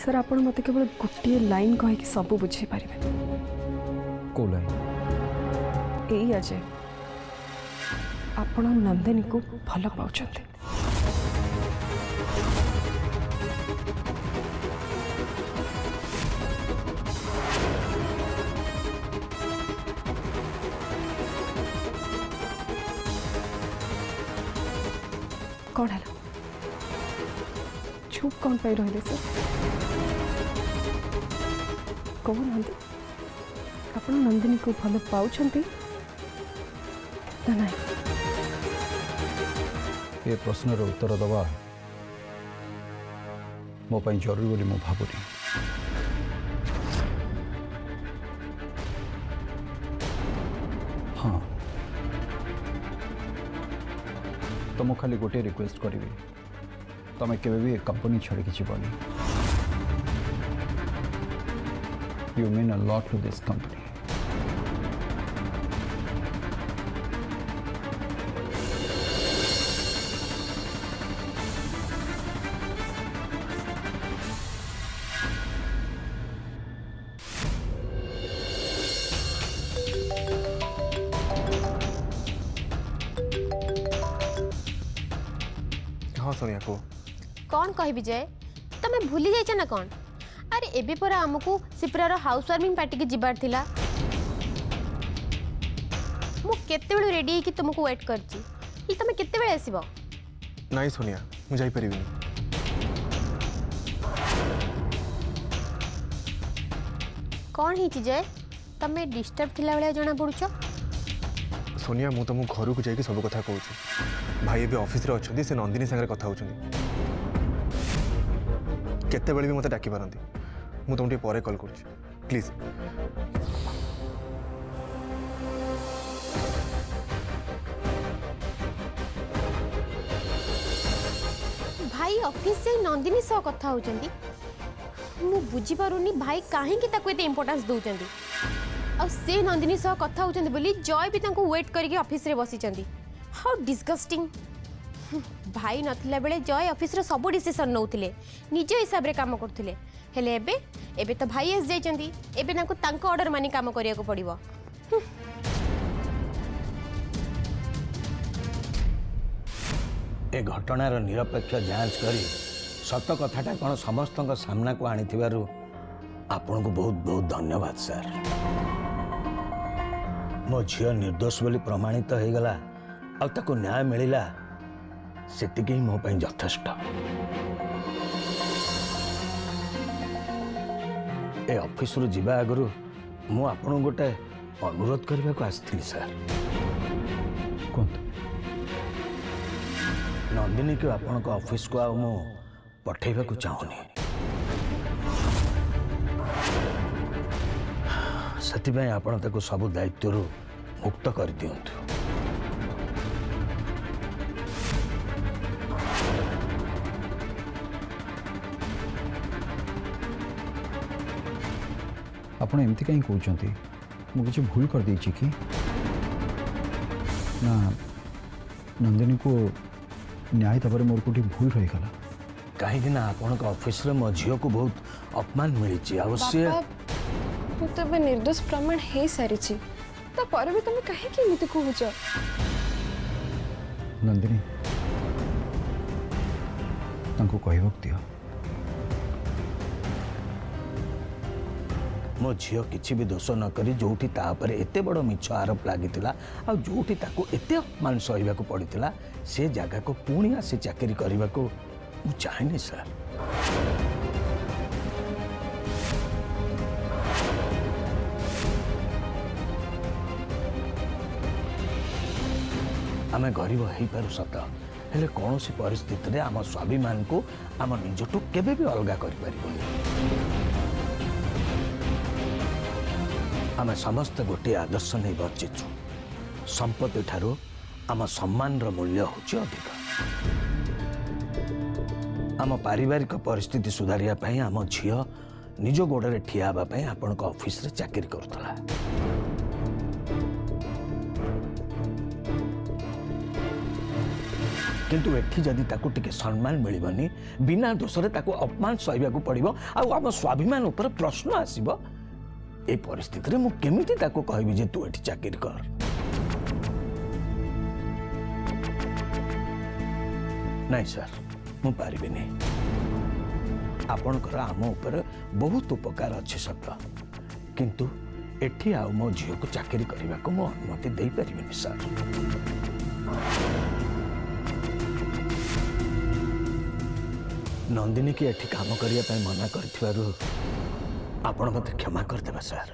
Sir आपण मत केवल गोटे लाइन कहीकि सब बुझे पारे को लाइन यही अजय आपण नंदिनी को भल पाँच कौन है चुप कौन पाई रही सर कहना आप नंदिनी को भल पाँच ना ये प्रश्नर उत्तर दवा मो पाई जरूरी बोली मु भावुनी हाँ तो मु खाली गोटे रिक्वेस्ट करी तमें केवे भी कंपनी छाड़ी जीवनी you mean a lot to this company हाँ सोनिया को कौन कह विजय तमे भूली जाइछ ना कौन अरे एबे पर हमको सिप्रार हाउस वार्मिंग पार्टी के जिबार थिला मु केते बेलु रेडी कि तुमको वेट करची ई तमे केते बेले आसीबो नहीं सोनिया मु जाई परिबिनी कौन ही जय तमे डिस्टर्ब थिला बेले जणा पड़ुछ सोनिया मु तुम घर को जाइए सब कथा कहूँ भाई ए ऑफिस रे अच्छे से नंदिनी सागर कथा होती केते बेले भी मत डाकी पारती मु तुमको पर कॉल कर प्लीज भाई ऑफिस से नंदिनी सह कथा होचंदी मु बुझी पारुनी भाई काहे की ताको एते इंपोर्टेंस दोचंदी और से नंदिनी सह कथा होचंदी बोली जय भी तांको वेट करके ऑफिस रे बसी चंदी हाउ डिस्गस्टिंग भाई नथिला बेले जय ऑफिस रे सब डिसीजन नौथिले निज हिसाब रे काम करथिले हेले एबे एबे तो भाई एस जाइचंदी एबे तांको तांको ऑर्डर मानी काम करिया को पड़िबो ए घटनार निरपेक्ष जांच करी सत कथाटा कौन समस्त सामना को आनी आपन को बहुत बहुत धन्यवाद सर मो झील निर्दोष बोली प्रमाणित हो गला आ ताको न्याय मिलिला सेतिकी ही मो पई यथेष्ट ए ऑफिस रु जीवा आगरु मु आपन गोटे अनुरोध करबा को आस्थिली सर कौन नंदिनी को आपन को ऑफिस को आ मु पठेबा को चाहूनी से आपण ताको सब दायित्व मुक्त कर दियंतु आपण एमती कहीं कहते मुझे भूल कर देछि कि ना नंदिनी को न्याय दबार मोर कोटी भूल रही गला कहीं ना आपण का ऑफिस रे मो झियो को बहुत अपमान मिली अवश्य तू तो निर्दोष प्रमाण हो सारी पर भी तुम कहीं एमती कहूच नंदिनी तांको कहवाक दियो मो झियो किसी भी दोष न करी जोठी तापर एते बड़ मिछ आरोप लागितिला आ जोठी ताको एते अपमान सहिबा को पड़ितिला से जगह को पुणी आसी चाकरी करबा को मु चाहेनी सर आमे गरीब हो पारू सत हेले कौन सी परिस्थिति रे आम स्वाभिमान को आम निजटू केबे भी अलगा करि परिबोनी आमे समस्त गोटे आदर्श नहीं बचिचु संपत्ति ठारू आम सम्मान रो मूल्य होची अधिक आम पारिवारिक परिस्थिति सुधारिया पई आम झियो निज गोड़े ठिया हवा पई आपन को ऑफिस रे चाकरी करथला किंतु एठी जदि ताको टिके सम्मान मिलबनी बिना दोषरे ताको अपमान सहिबाकू पड़िबो आ हम स्वाभिमान ऊपर प्रश्न आसीबो ए परिस्थिति रे मु केमिति ताको कहबी जे तू एठी चाकरी कर। नहीं सर मु पारिबिनी आपणकर आम ऊपर बहुत उपकार अच्छे सत किंतु एठी आ मो झील को चाकरी करने को मो अनुमति दे पारिबिनी सर। नंदिनी की एठी काम करने मना कर आपण मत क्षमा करदेबा सर।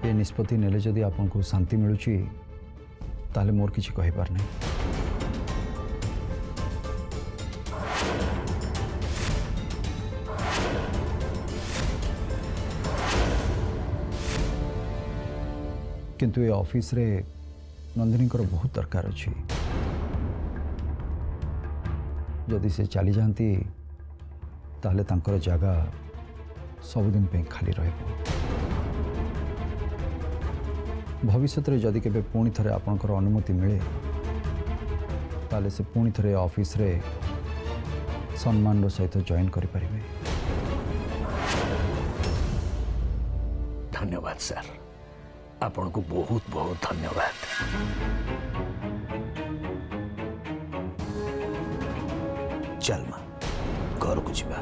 ये निष्पत्ति नेले जदि आपन को शांति मिलुची ताले मोर किछि कहि पार नहीं। किंतु ये ऑफिस रे नंदिनी को बहुत दरकार अच्छी जदि से चली जाती ताले तांकर जगह सबुदिन पे खाली रहबो। भविष्य रे जदि केबे पुणी थरे आपनकर अनुमति मिले ताले से पुणी थरे ऑफिस रे सम्मान रो सहित जॉइन करि परिबे। धन्यवाद सर आपण को बहुत बहुत धन्यवाद। चल मां घर को जीवा।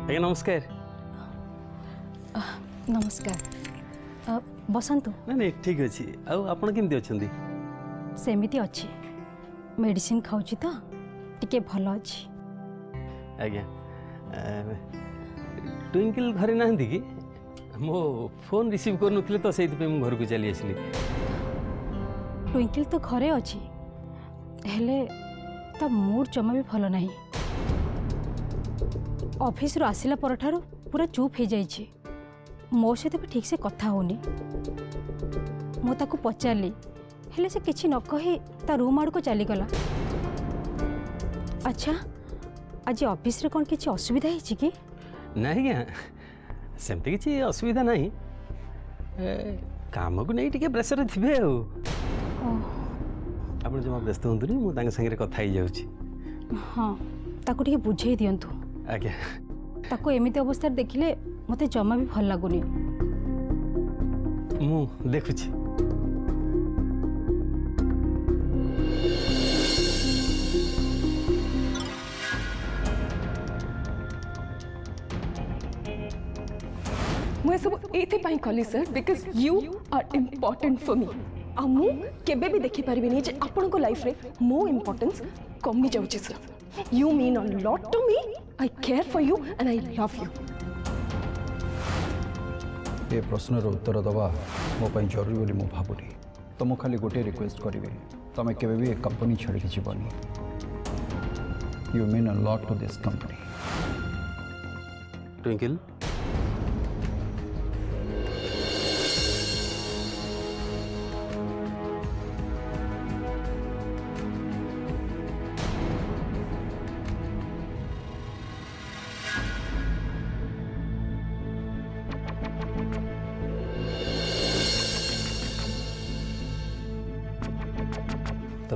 आज्ञा नमस्कार। नमस्कार बसंतु। ना नहीं ठीक अच्छे आपण केमती अच्छा सेमिति अच्छी मेडिसिन खाऊची तो टिके भल अच्छी। आज्ञा ट्विंकल घरे ना कि मो फोन रिसीव कर नुथले तो से घर को चली आसली। ट्विंकल तो घरे अच्छी हेले ता मूड जमा भी भल नहीं। ऑफिस रो आसिला परठारो पूरा चुप हो जाइए मो सहित भी ठीक से कथा होनी। मु ताको पचारली हेले से किछि न कही ता रूम आड़ को चली गला। अच्छा आज ऑफिस रे कोन किछि असुविधा हिछि कि? नहीं क्या सेमती किछि असुविधा नहीं काम को नहीं टिके प्रेशर थिबे आपण जमा व्यस्त होंतुनी मु तांग संगे कथा ही जाउची। हाँ ताको टिके बुझेई दियंतु। आज्ञा ताको एमिति अवस्था देखिले मते जमा भी भल लागुनी। मु देखुची। मुझे सब एथि कली sir because you are important for me. आ मु केबे भी देखि परिबिनी जे आपन को लाइफ रे मो इम्पोर्टेंस कमी जाउची sir. You mean a lot to me. I care for you and I love you. ये प्रश्न रो उत्तर दवा मो पई जरूरी बोली मु भाबुनी। तो मु खाली गोटे रिक्वेस्ट करिवे तमे केबे भी कंपनी छाड़ी के जीवनी। You mean a lot to this company. Twinkle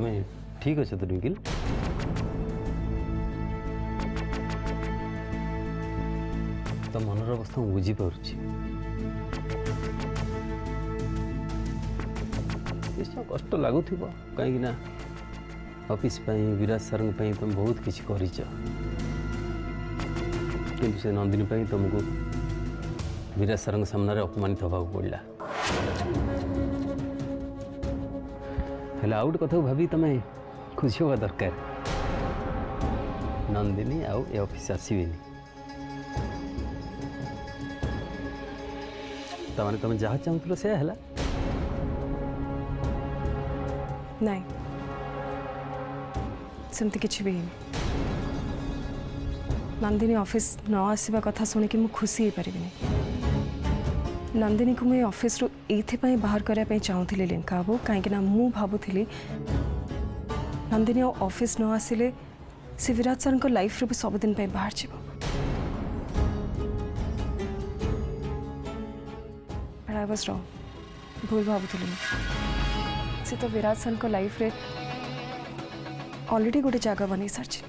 तुम्हें ठीक अच्छे तो ट्विंकल? तो मनर अवस्था मुझे बुझीपारुछि। निश्चय कष्ट लगुथिबो कहीं ना ऑफिस विराज सर तुम बहुत किसी करिछ, किंतु से नंदिनी तुमको विराज सर सामने अपमानित होगा पड़ा। हेल्ले आउ गोटे कथा भाभी तुम खुशी होगा दरकार। नंदिनी आउ ए ऑफिस आसबेनि, तमाने तुम जहाँ चाहूल से है नहीं सेमती किसी भी नंदिनी ऑफिस न आसवा कथा शुणिकी मु खुशी हो पारि। नंदिनी को मुझे ऑफिस रू ये बाहर करने चाहूली लिंका बाबू, कहीं मु भावुली नंदिनी ऑफिस न आसिले से विराज सर को लाइफ रू भी सबुदिन बाहर जीव। आई वाज रॉन्ग, भूल भावुली से तो विराज सर को लाइफ रे ऑलरेडी गोटे जगह बन सारी,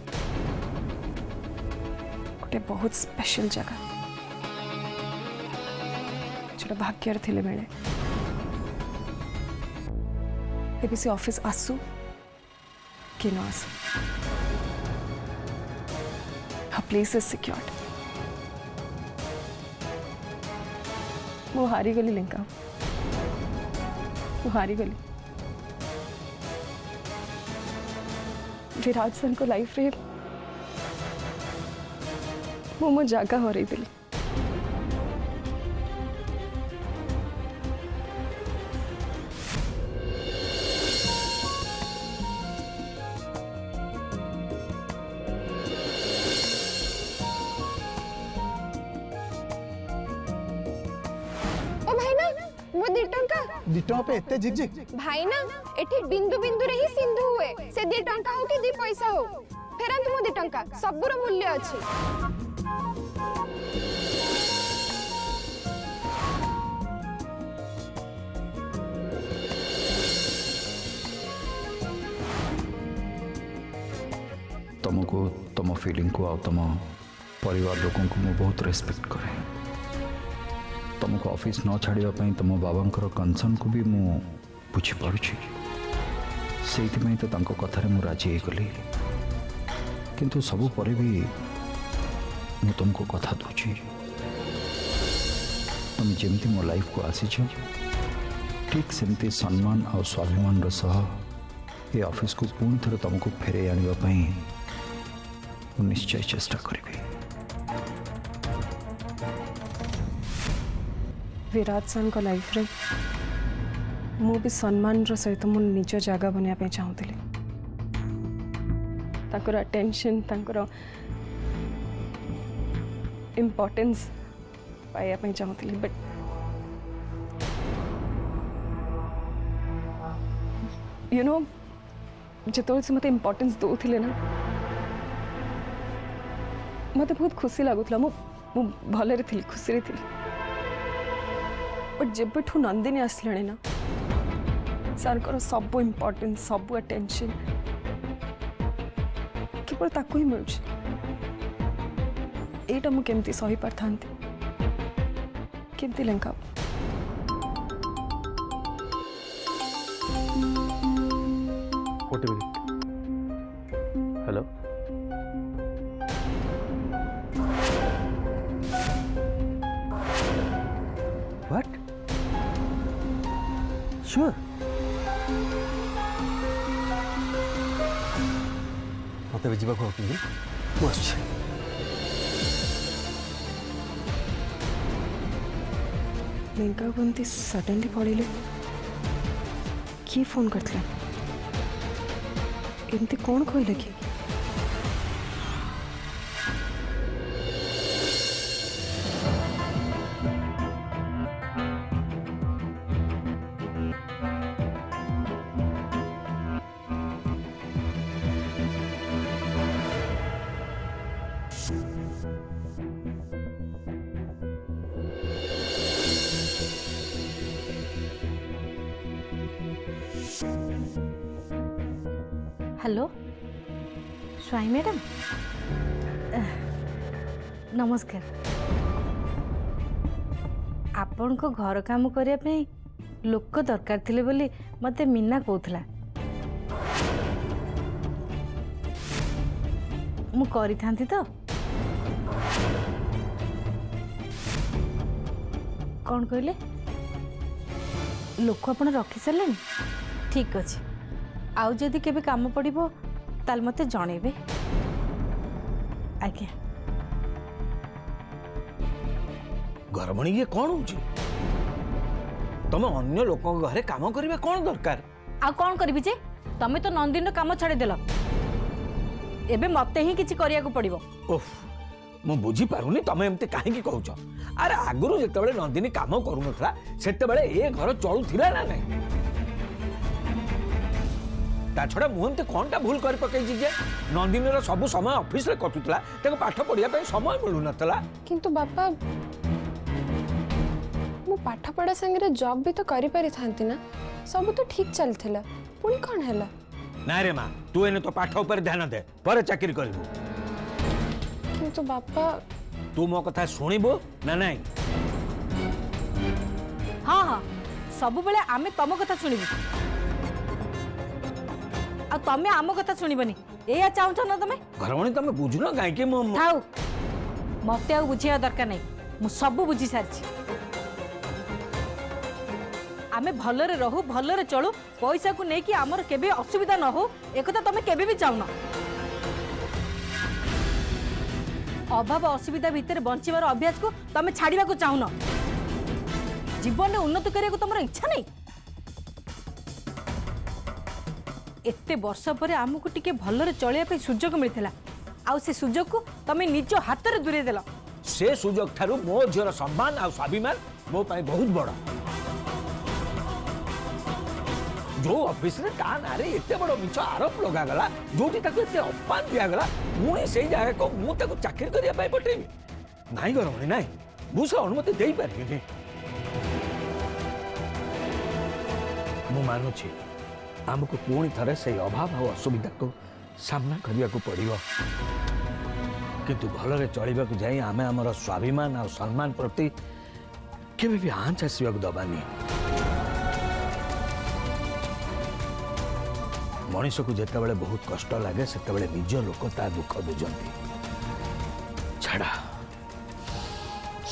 गोटे बहुत स्पेशल जगह जो भाग्यर थिले बेले। एबे से ऑफिस आसू कि न आसू, her place is secured। वो हारी गली लिंका, वो हारी गली। विराज सर को लाइफ रे वो मो जगह हो रही थी। दिटों पे एते जिग जिग भाई ना एठी बिंदु बिंदु रे ही सिंधु हुए से 2 टंका हो कि 2 पैसा हो फेरंत मो 2 टंका सबुर मूल्य अछि। तुमको तुम फीलिंग को तुम परिवार लोगों को मैं बहुत रेस्पेक्ट करे। तुमको ऑफिस न छाड़ापी तुम बाबांकर कनसर्न को भी मु बुझीपारुछि, से तो कथार मु राजी गली। किंतु सबु परे भी मु तुमको कथा दूची, तुम जमती मो लाइफ को आसीछ ठीक सेमती सम्मान और स्वाभिमान सह ये ऑफिस को पुणी थर तुमको फेरे आने निश्चय चेष्टा करी। विराज सर को लाइफ रे मु भी सम्मान सहित मो निज जगह बनवाई चाहूली। ताकर अटेंशन ताकर इम्पोर्टेंस पाइबा चाहूली, बट यू नो जो से मत इम्पोर्टेंस दौले ना मत बहुत खुशी लगुला। मु भलरे थी, खुशी थी। बट जब नंदिनी आसले ना सर को सब इम्पोर्टेंस सब अटेंशन केवल ताको ही मिलूँ। एटा मु केमती सही पार था केमती लिंका। हेलो व्हाट श्योर मत जावाक बस लिंका को सडनली पड़े किए फोन करते एमती कौन कहले कि हेलो स्वाई मैडम नमस्कार आपण को घर काम करने लोक दरकार थिले बोली मते मीना कहूला मु करी थांती तो कौन कहले लोक आपण रखी सारे ठीक अच्छे आउ जदि केबे काम पड़िबो ताल मते जणेबे आज्ञा घरमणी ये कौन हो तुम अन्य लोक घरे काम करबा कौन दरकार आ कौन करबी जे तमे तो नंदिन काम छाड़ी देल एबे मते ही किछि करिया को पड़िबो ओह मु बुझी पारुनी तमे एमते काहे कहूछ अरे आगुरु जेतेबेले नंदिनी काम करूनथला सेतेबेले ए घर चलुथिला ना नहीं ता छड़ा मु एमते कोनटा भूल कर पकै जे नंदिनीर सब समय ऑफिस रे कटुतला तेको पाठ पढ़िया पे समय मिलु नथला किंतु बापा मु पाठ पढ़ा संगे जॉब भी तो करि पारि थांती ना सब तो ठीक चलथिला पुणी कौन हैला ना रे मां तू एने तो पाठ ऊपर ध्यान दे पर चाकरी करबो किंतु बापा तू मो कथा सुनिबो ना नहीं हाँ हाँ सब बेले आमे तम कथा सुनिबु आ तमे आम कथा सुनिबनी एया चाहछ न तमे घरमणी तमे बुझुनो काहे कि मो थाउ मते आ बुझिया दरकार नहीं मु सब बुझी सारछि आमे भलरे रहू भलरे चलू पैसा को नेकी आमर केबे असुविधा न हो एकता तमे केबे भी चाहना अभाव असुविधा भितर बंचिबार अभ्यास को तमे छाड़िबा को चाहून जीवन में उन्नति करिया को तमर इच्छा नहीं एते वर्ष पर आमको टिके भलरे चलिया पे सुजोग मिलथिला आउ से सुजोग को तमे निज हाथ रे दूरे देला से सुजोग थारु मो झियर सम्मान आ स्वाभिमान मो पाई बहुत बड़ जो ऑफिस रे ता नारे एते बड़ मिछ आरोप लगा गला जोटी ताको एते अपमान दिया गला मुनी सेई जागा को मु ताको चाकरी करिया पाई पठेबी नाही गरमणी नाही बुस अनुमति देई पारिबी मु मानुछि हमको पुणी थरे से अभाव और असुविधा को सामना करने को पड़ो किंतु भलरे चलने को जाई आमे हमर स्वाभिमान और सम्मान प्रति केबे भी आंच आसवा दबानी मनीष को जिते बड़े बहुत कष्ट लगे से निज लोक ता दुख बुझंती छाड़ा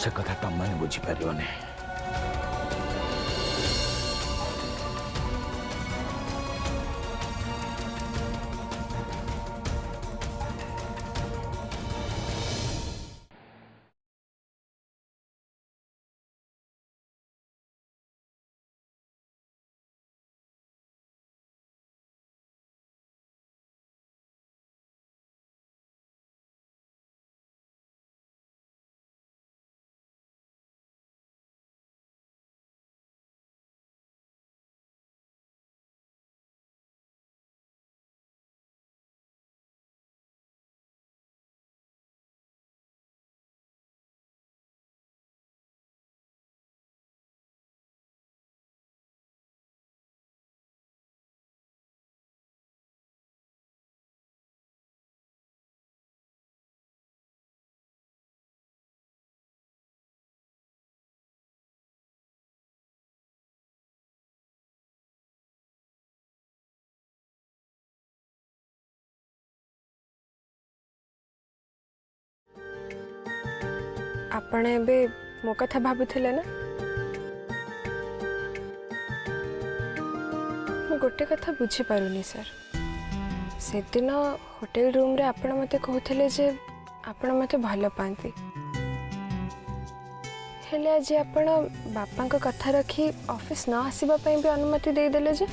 से कथा तुम मैंने बुझीपार नहीं आपण एबे मो कथा भाबुथिले ना मु गोटे कथा बुझी पारुनी सर से दिन होटल रूम रे आपण मते कहउथिले जे आपण मते भलो पांती हेले आज आपण बापा को कथा रखी ऑफिस न आसीबा पई भी अनुमति दे देले जे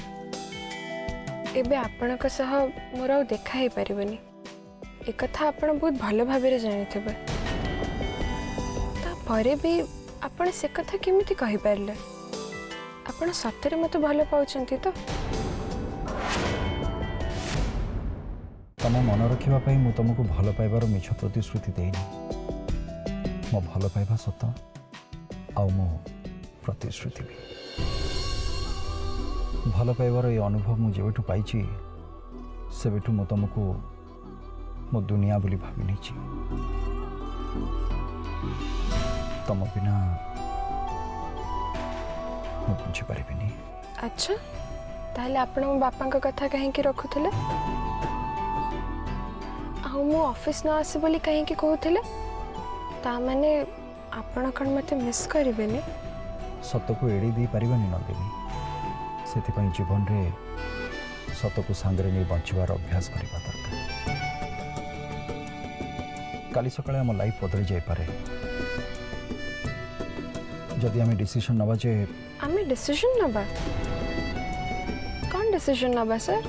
एबे आपण को सह मोर आ देखा ही परिबनी ए कथा आपण बहुत भलो भाबरे जानिथिबे परे भी आपण से कथा केमिति कहि पारले आपण सत्य मत भल पाउछंती तो तुम मन रखापी मुझे तुमको भल पाइबार मिछ प्रतिश्रुति देनी मो भल पाइबा सत आ मो प्रतिश्रुति भी भल पाइबार ये अनुभव मुझे पाई सेबेठु मो तुमको मो दुनिया बोली भावी नहीं तुम बिना मु बुझीपारि। अच्छा ताहले आपण मो बापा कथा कहीं रखुले मु ऑफिस न आसे बोली कहीं कहूले ता माने आपण कण मते मिस करिवेनी। सत को एड़ी दे पारिबानी नंदिनी से जीवन रे सत को सांगरे नहीं बंचवार अभ्यास करबा दरकार। काली सकाळे हम लाइफ बदली जाय पारे जदि आम डिसीजन नबा जे आमे डिसीजन नबा कौन डिसीजन नबा सर?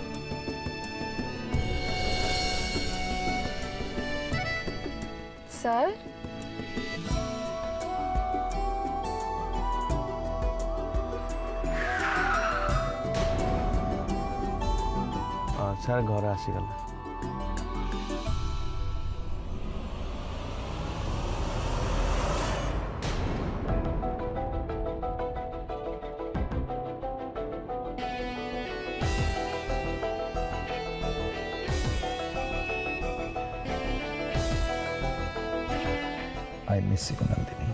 सर ସାର୍ ଘର ଆସିଗଲା। I miss you Nandini.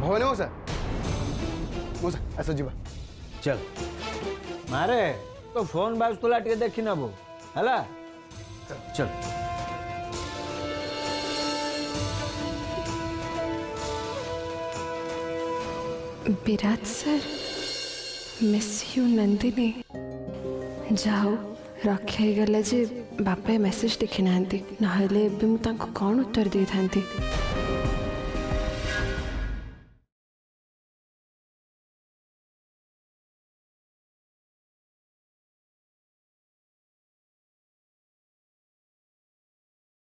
Bhavani मौसा मौसा आस जीवा। चल मारे तो फोन बाजुला टे देखी नबो हला चल। Virat sir miss you Nandini. जाओ रक्षा गला जे बापा मेसेज देखी ना कौन उत्तर दे था।